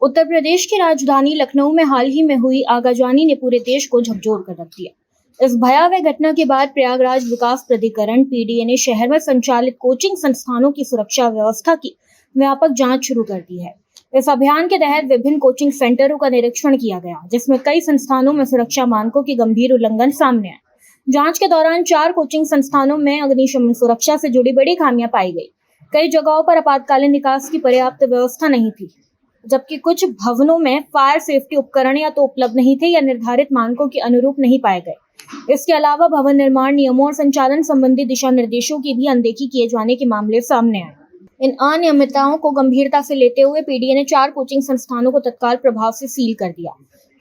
उत्तर प्रदेश की राजधानी लखनऊ में हाल ही में हुई आगाजनी ने पूरे देश को झकझोर कर रख दिया। इस भयावह घटना के बाद प्रयागराज विकास प्राधिकरण पीडीए ने शहर में संचालित कोचिंग संस्थानों की सुरक्षा व्यवस्था की व्यापक जांच शुरू कर दी है। इस अभियान के तहत विभिन्न कोचिंग सेंटरों का निरीक्षण किया गया, जिसमें कई संस्थानों में सुरक्षा मानकों की गंभीर उल्लंघन सामने आए। जांच के दौरान 4 कोचिंग संस्थानों में अग्निशमन सुरक्षा से जुड़ी बड़ी खामियां पाई गई। कई जगहों पर आपातकालीन निकास की पर्याप्त व्यवस्था नहीं थी, जबकि कुछ भवनों में फायर सेफ्टी उपकरण या तो उपलब्ध नहीं थे या निर्धारित मानकों के अनुरूप नहीं पाए गए। इसके अलावा भवन निर्माण नियमों और संचालन संबंधी दिशा निर्देशों की भी अनदेखी किए जाने के मामले सामने आए। इन अनियमितताओं को गंभीरता से लेते हुए पीडीए ने 4 कोचिंग संस्थानों को तत्काल प्रभाव से सील कर दिया।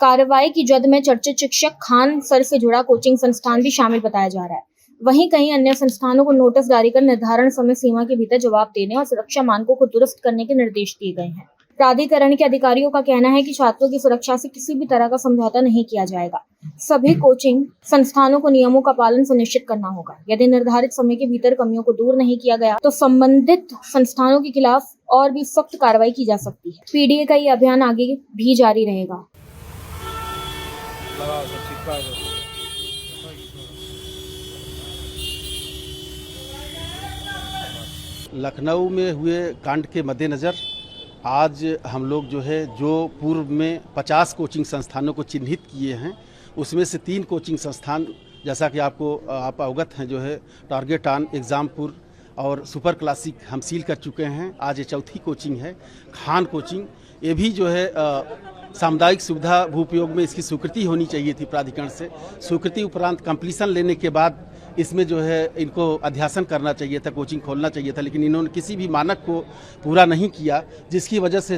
कार्रवाई की जद में चर्चित शिक्षक खान सर से जुड़ा कोचिंग संस्थान भी शामिल बताया जा रहा है। वहीं कई अन्य संस्थानों को नोटिस जारी कर निर्धारण समय सीमा के भीतर जवाब देने और सुरक्षा मानकों को दुरुस्त करने के निर्देश दिए गए हैं। प्राधिकरण के अधिकारियों का कहना है कि छात्रों की सुरक्षा से किसी भी तरह का समझौता नहीं किया जाएगा। सभी कोचिंग संस्थानों को नियमों का पालन सुनिश्चित करना होगा। यदि निर्धारित समय के भीतर कमियों को दूर नहीं किया गया तो संबंधित संस्थानों के खिलाफ और भी सख्त कार्रवाई की जा सकती है। पीडीए का ये अभियान आगे भी जारी रहेगा। लखनऊ में हुए कांड के मद्देनज़र आज हम लोग जो पूर्व में 50 कोचिंग संस्थानों को चिन्हित किए हैं, उसमें से 3 कोचिंग संस्थान, जैसा कि आप अवगत हैं, टारगेट ऑन, एग्जामपुर और सुपर क्लासिक हम सील कर चुके हैं। आज ये चौथी कोचिंग है, खान कोचिंग। ये भी सामुदायिक सुविधा भूपयोग में इसकी स्वीकृति होनी चाहिए थी प्राधिकरण से। स्वीकृति उपरांत कंप्लीसन लेने के बाद इसमें इनको अध्यासन करना चाहिए था, कोचिंग खोलना चाहिए था, लेकिन इन्होंने किसी भी मानक को पूरा नहीं किया, जिसकी वजह से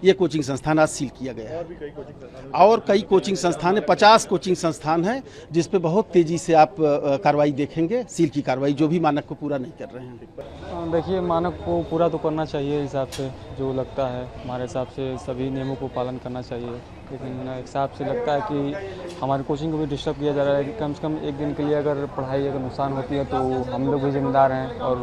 ये कोचिंग संस्थान आज सील किया गया है। और कई कोचिंग संस्थान है, 50 कोचिंग संस्थान है, जिस पे बहुत तेजी से आप कार्रवाई देखेंगे, सील की कार्रवाई, जो भी मानक को पूरा नहीं कर रहे हैं। देखिए, मानक को पूरा तो करना चाहिए, हिसाब से जो लगता है हमारे हिसाब से सभी नियमों को पालन करना चाहिए, लेकिन एक हिसाब से लगता है कि हमारी कोचिंग को भी डिस्टर्ब किया जा रहा है। कम से कम एक दिन के लिए अगर पढ़ाई अगर नुकसान होती है तो हम लोग भी जिम्मेदार हैं, और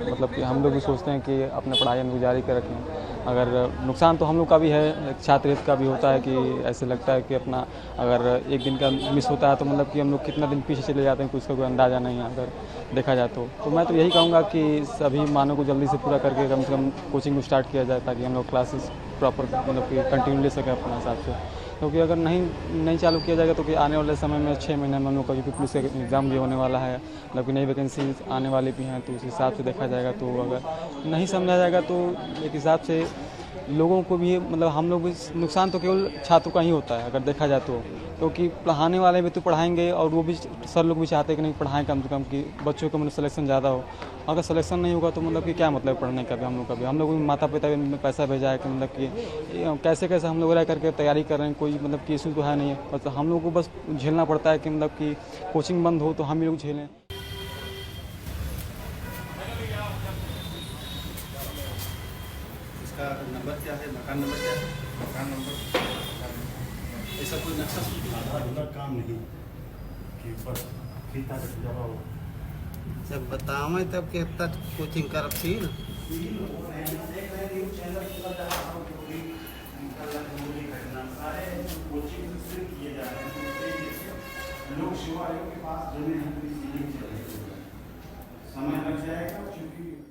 मतलब कि हम लोग भी सोचते हैं कि अपने पढ़ाई हम जारी कर रखें। अगर नुकसान तो हम लोग का भी है, छात्र हित का भी होता है कि ऐसे लगता है कि अपना अगर एक दिन का मिस होता है तो मतलब कि हम लोग कितना दिन पीछे चले जाते हैं, कुछ का कोई अंदाज़ा नहीं है अगर देखा जाए तो मैं तो यही कहूँगा कि सभी मानों को जल्दी से पूरा करके कम से कम कोचिंग को स्टार्ट किया जाए, ताकि हम लोग क्लासेस प्रॉपर मतलब कि कंटिन्यू ले सकें अपने हिसाब से। क्योंकि अगर नहीं चालू किया जाएगा तो कि आने वाले समय में 6 महीने में हम लोग का यूपी पुलिस का एग्ज़ाम भी होने वाला है, मतलब कि नई वैकेंसी आने वाली भी हैं, तो उस हिसाब से देखा जाएगा। तो अगर नहीं समझा जाएगा तो एक हिसाब से लोगों को भी मतलब हम लोग भी नुकसान तो केवल छात्रों का ही होता है अगर देखा जाए तो, क्योंकि पढ़ाने वाले भी तो पढ़ाएंगे और वो भी सर लोग भी चाहते हैं कि नहीं पढ़ाएं कम से कम, कि बच्चों का मतलब सिलेक्शन ज़्यादा हो। अगर सिलेक्शन नहीं होगा तो मतलब कि क्या मतलब पढ़ने का भी, हम लोग भी माता पिता भी पैसा भेजा है कि मतलब कि कैसे कैसे हम लोग रह करके तैयारी कर रहे हैं, कोई मतलब कि इशू तो है नहीं है, बस हम लोग को बस झेलना पड़ता है कि मतलब कि कोचिंग बंद हो तो हम ही लोग झेलें। इसका नंबर क्या है, मकान नंबर क्या है? मकान नंबर ऐसा कोई नक्शा आधा काम नहीं कि बस खींचा के जमा हो। जब बताओ तब के तक कोचिंग कर सील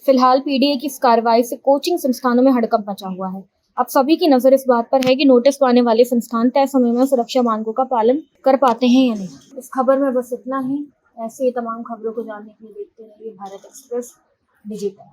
फिलहाल पीडीए की इस कार्रवाई से कोचिंग संस्थानों में हड़कंप मचा हुआ है। अब सभी की नजर इस बात पर है कि नोटिस पाने वाले संस्थान तय समय में सुरक्षा मानकों का पालन कर पाते हैं या नहीं। इस खबर में बस इतना ही। ऐसे ही तमाम खबरों को जानने के लिए देखते रहिए भारत एक्सप्रेस डिजिटल।